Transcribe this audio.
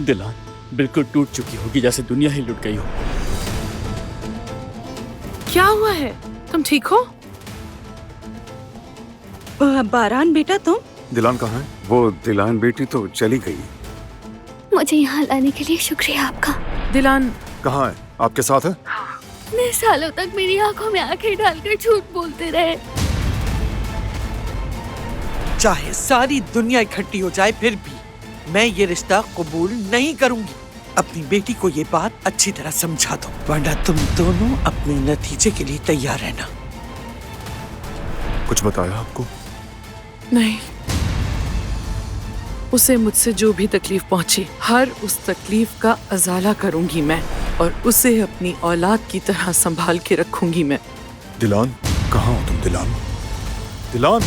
दिलान बिल्कुल टूट चुकी होगी, जैसे दुनिया ही लुट गई हो। क्या हुआ है? तुम ठीक हो? बारान बेटा तुम? दिलान कहाँ है? वो दिलान बेटी तो चली गई। मुझे यहाँ लाने के लिए शुक्रिया आपका। दिलान कहाँ है? आपके साथ है? इतने सालों तक मेरी आंखों में आंखें डालकर झूठ बोलते रहे। चाहे सारी दुनिया इकट्ठी हो जाए फिर भी मैं ये रिश्ता कबूल नहीं करूंगी। अपनी बेटी को ये बात अच्छी तरह समझा दो, वरना तुम दोनों अपने नतीजे के लिए तैयार रहना। कुछ बताया आपको? नहीं, उसे मुझसे जो भी तकलीफ पहुंची, हर उस तकलीफ का अजाला करूंगी मैं, और उसे अपनी औलाद की तरह संभाल के रखूंगी मैं। दिलान, कहाँ हो तुम? दिलान, दिलान।